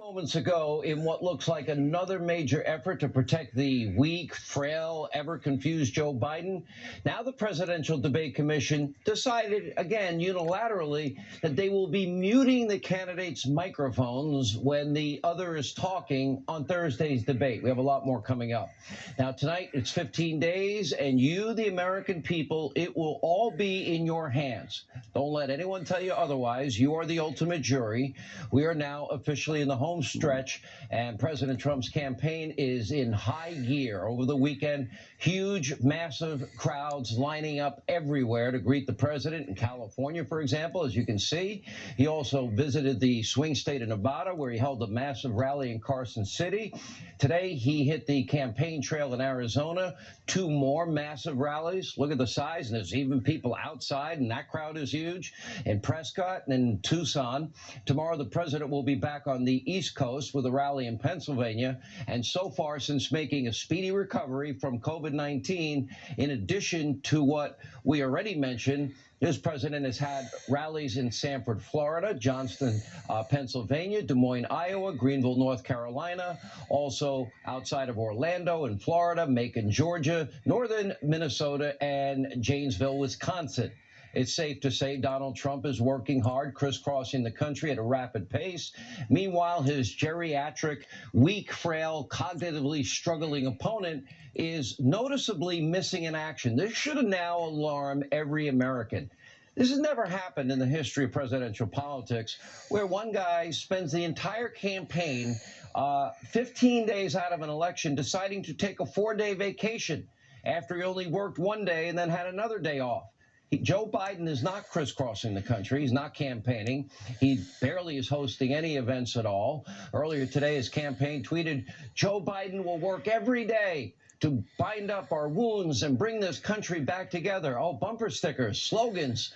Moments ago in what looks like another major effort to protect the weak, frail, ever confused Joe Biden. Now the Presidential Debate Commission decided again unilaterally that they will be muting the candidates' microphones when the other is talking on Thursday's debate. We have a lot more coming up. Now tonight it's 15 days and you, the American people, it will all be in your hands. Don't let anyone tell you otherwise. You are the ultimate jury. We are now officially in the home stretch, and President Trump's campaign is in high gear. Over the weekend, huge, massive crowds lining up everywhere to greet the president in California, for example, as you can see. He also visited the swing state of Nevada, where he held a massive rally in Carson City. Today, he hit the campaign trail in Arizona. Two more massive rallies. Look at the size, and there's even people outside, and that crowd is huge. In Prescott and in Tucson. Tomorrow, the president will be back on the East Coast with a rally in Pennsylvania. And so far, since making a speedy recovery from COVID-19, in addition to what we already mentioned, this president has had rallies in Sanford, Florida, Johnston, Pennsylvania, Des Moines, Iowa, Greenville, North Carolina, also outside of Orlando in Florida, Macon, Georgia, northern Minnesota, and Janesville, Wisconsin. It's safe to say Donald Trump is working hard, crisscrossing the country at a rapid pace. Meanwhile, his geriatric, weak, frail, cognitively struggling opponent is noticeably missing in action. This should now alarm every American. This has never happened in the history of presidential politics, where one guy spends the entire campaign 15 days out of an election deciding to take a 4-day vacation after he only worked one day and then had another day off. Joe Biden is not crisscrossing the country. He's not campaigning. He barely is hosting any events at all. Earlier today, his campaign tweeted, "Joe Biden will work every day to bind up our wounds and bring this country back together." Oh, bumper stickers, slogans.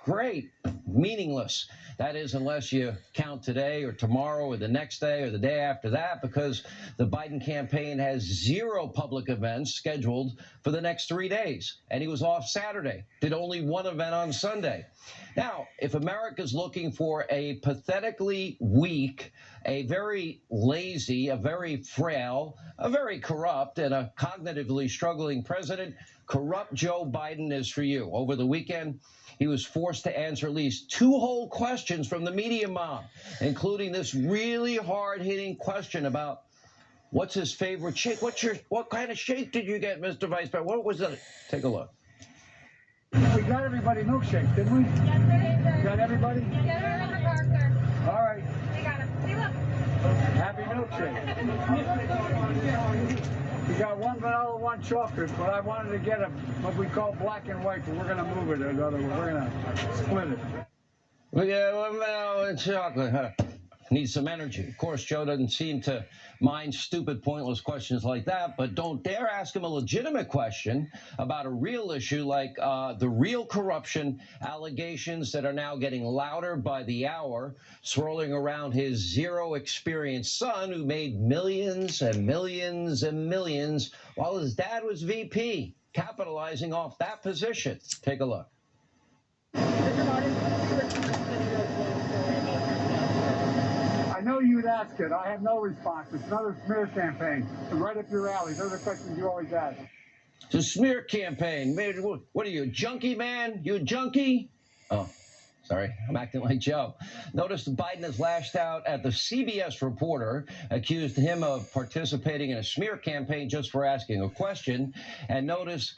Great. Meaningless. That is, unless you count today or tomorrow or the next day or the day after that, because the Biden campaign has 0 public events scheduled for the next 3 days. And he was off Saturday, did only 1 event on Sunday. Now, if America's looking for a pathetically weak, a very lazy, a very frail, a very corrupt, and a cognitively struggling president, corrupt Joe Biden is for you. Over the weekend, he was forced to answer at least 2 whole questions from the media mob, including this really hard-hitting question about what's his favorite shake. What kind of shake did you get, Mr. Vice President? What was it? Take a look. We got everybody milkshakes, didn't we? Yes, sir. Got everybody? Get her in the car, sir. All right. We got him. See, look. Happy milkshake. We got 1 vanilla, 1 chocolate, but I wanted to get what we call black and white, but we're going to move it. In other words, we're going to split it. We got 1 vanilla and chocolate, huh? Needs some energy. Of course, Joe doesn't seem to mind stupid, pointless questions like that, but don't dare ask him a legitimate question about a real issue like the real corruption allegations that are now getting louder by the hour, swirling around his zero-experience son who made millions and millions and millions while his dad was VP, capitalizing off that position. Take a look. I know you'd ask it. I have no response. It's another smear campaign. Right up your alley. Those are the questions you always ask. It's a smear campaign. What are you, a junkie, man? You a junkie? Oh, sorry. I'm acting like Joe. Notice Biden has lashed out at the CBS reporter, accused him of participating in a smear campaign just for asking a question. And notice,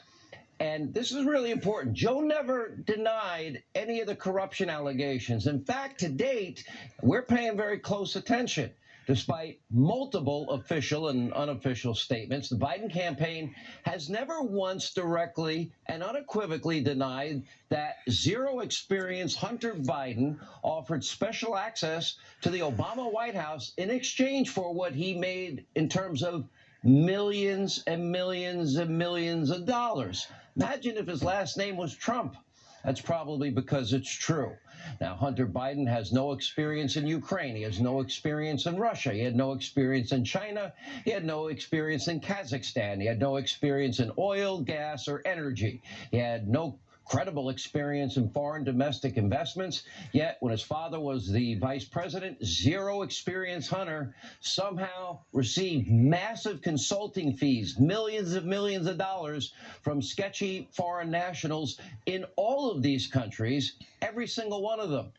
and this is really important, Joe never denied any of the corruption allegations. In fact, to date, we're paying very close attention. Despite multiple official and unofficial statements, the Biden campaign has never once directly and unequivocally denied that zero-experience Hunter Biden offered special access to the Obama White House in exchange for what he made in terms of millions and millions and millions of dollars. Imagine if his last name was Trump. That's probably because it's true. Now, Hunter Biden has no experience in Ukraine. He has no experience in Russia. He had no experience in China. He had no experience in Kazakhstan. He had no experience in oil, gas, or energy. He had no credible experience in foreign domestic investments. Yet, when his father was the vice president, zero experience Hunter somehow received massive consulting fees, millions of dollars from sketchy foreign nationals in all of these countries, every single one of them.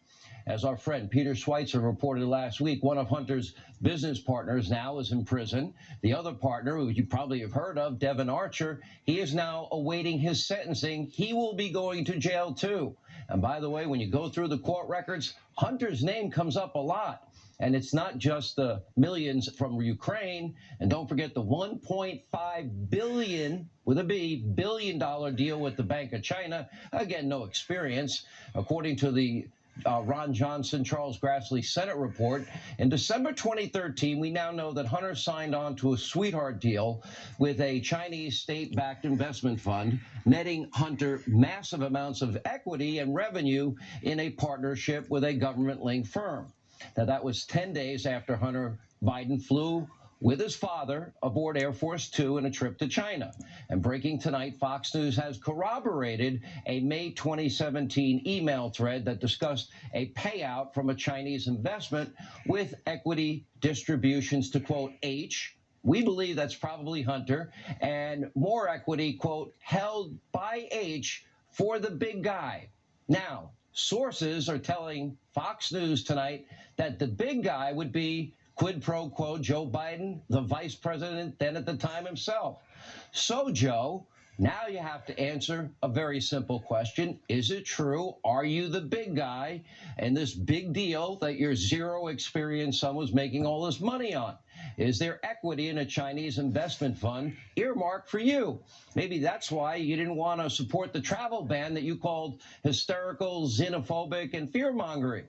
As our friend Peter Schweitzer reported last week, one of Hunter's business partners now is in prison. The other partner, who you probably have heard of, Devon Archer, he is now awaiting his sentencing. He will be going to jail too. And by the way, when you go through the court records, Hunter's name comes up a lot. And it's not just the millions from Ukraine. And don't forget the $1.5 billion, with a B, billion-dollar deal with the Bank of China. Again, no experience. According to the Ron Johnson, Charles Grassley Senate report. In December 2013, we now know that Hunter signed on to a sweetheart deal with a Chinese state-backed investment fund, netting Hunter massive amounts of equity and revenue in a partnership with a government-linked firm. Now, that was 10 days after Hunter Biden flew with his father aboard Air Force Two in a trip to China. And breaking tonight, Fox News has corroborated a May 2017 email thread that discussed a payout from a Chinese investment with equity distributions to, quote, H. We believe that's probably Hunter, and more equity, quote, held by H for the big guy. Now, sources are telling Fox News tonight that the big guy would be quid pro quo Joe Biden, the vice president then at the time himself. So, Joe, now you have to answer a very simple question. Is it true? Are you the big guy in this big deal that your zero experience son was making all this money on? Is there equity in a Chinese investment fund earmarked for you? Maybe that's why you didn't want to support the travel ban that you called hysterical, xenophobic, and fear-mongering.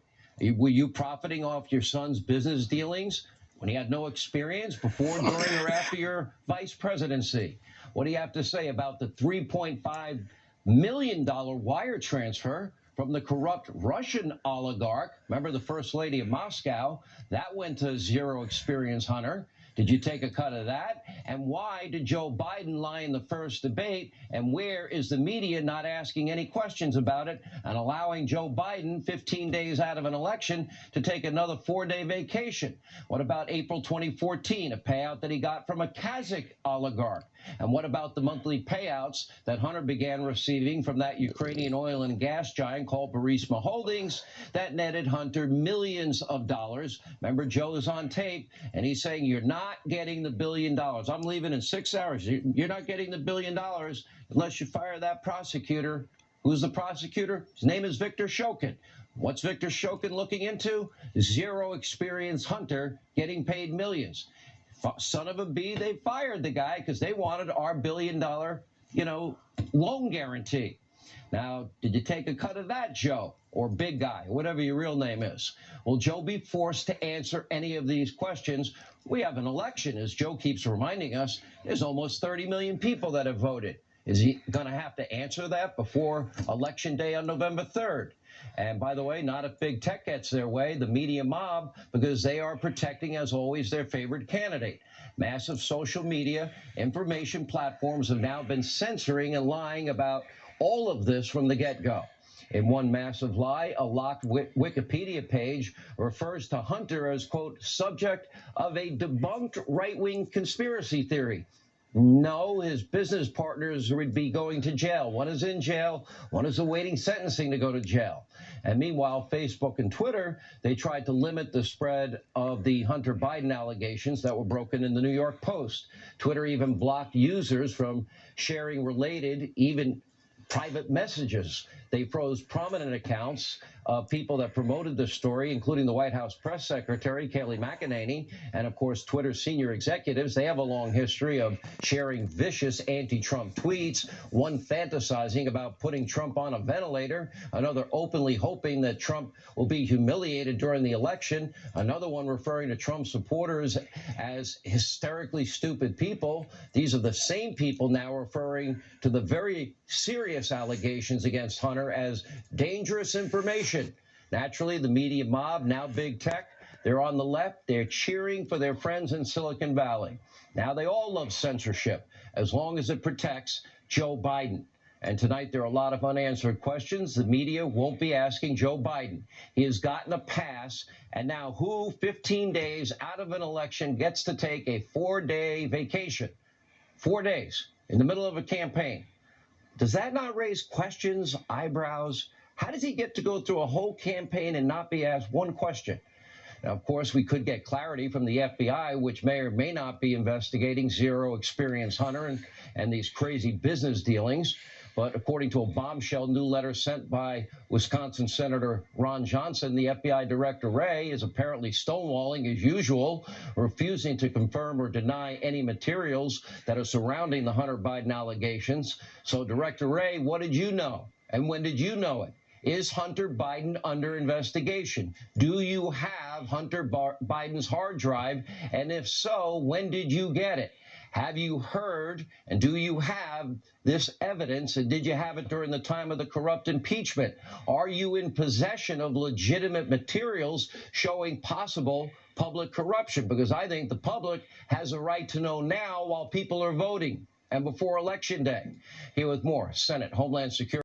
Were you profiting off your son's business dealings when he had no experience before, during, or after your vice presidency? What do you have to say about the $3.5 million wire transfer from the corrupt Russian oligarch? Remember the First Lady of Moscow? That went to zero experience Hunter. Did you take a cut of that? And why did Joe Biden lie in the first debate? And where is the media not asking any questions about it and allowing Joe Biden, 15 days out of an election, to take another 4-day vacation? What about April 2014, a payout that he got from a Kazakh oligarch? And what about the monthly payouts that Hunter began receiving from that Ukrainian oil and gas giant called Burisma Holdings that netted Hunter millions of dollars? Remember, Joe is on tape, and he's saying, you're not getting the $1 billion. I'm leaving in 6 hours. You're not getting the $1 billion unless you fire that prosecutor. Who's the prosecutor? His name is Victor Shokin. What's Victor Shokin looking into? Zero experience Hunter getting paid millions. Son of a bee, they fired the guy because they wanted our $1 billion, loan guarantee. Now, did you take a cut of that, Joe, or big guy, whatever your real name is? Will Joe be forced to answer any of these questions? We have an election, as Joe keeps reminding us. There's almost 30 million people that have voted. Is he going to have to answer that before Election Day on November 3rd? And by the way, not if big tech gets their way, the media mob, because they are protecting, as always, their favorite candidate. Massive social media information platforms have now been censoring and lying about all of this from the get-go. In one massive lie, a locked Wikipedia page refers to Hunter as, quote, subject of a debunked right-wing conspiracy theory. No, his business partners would be going to jail. One is in jail. One is awaiting sentencing to go to jail. And meanwhile, Facebook and Twitter, they tried to limit the spread of the Hunter Biden allegations that were broken in the New York Post. Twitter even blocked users from sharing related, even private messages. They froze prominent accounts of people that promoted the story, including the White House press secretary, Kayleigh McEnany, and, of course, Twitter's senior executives. They have a long history of sharing vicious anti-Trump tweets, one fantasizing about putting Trump on a ventilator, another openly hoping that Trump will be humiliated during the election, another one referring to Trump supporters as hysterically stupid people. These are the same people now referring to the very serious allegations against Hunter as dangerous information. Naturally, the media mob, now big tech, they're on the left. They're cheering for their friends in Silicon Valley. Now, they all love censorship as long as it protects Joe Biden. And tonight, there are a lot of unanswered questions the media won't be asking Joe Biden. He has gotten a pass, and now who, 15 days out of an election, gets to take a 4-day vacation? 4 days in the middle of a campaign. Does that not raise questions, eyebrows? How does he get to go through a whole campaign and not be asked one question? Now, of course, we could get clarity from the FBI, which may or may not be investigating Zero Experience Hunter and these crazy business dealings. But according to a bombshell new letter sent by Wisconsin Senator Ron Johnson, the FBI Director Wray is apparently stonewalling as usual, refusing to confirm or deny any materials that are surrounding the Hunter Biden allegations. So, Director Wray, what did you know? And when did you know it? Is Hunter Biden under investigation? Do you have Hunter Biden's hard drive? And if so, when did you get it? Have you heard and do you have this evidence, and did you have it during the time of the corrupt impeachment? Are you in possession of legitimate materials showing possible public corruption? Because I think the public has a right to know now while people are voting and before Election Day. Here with more, Senate Homeland Security.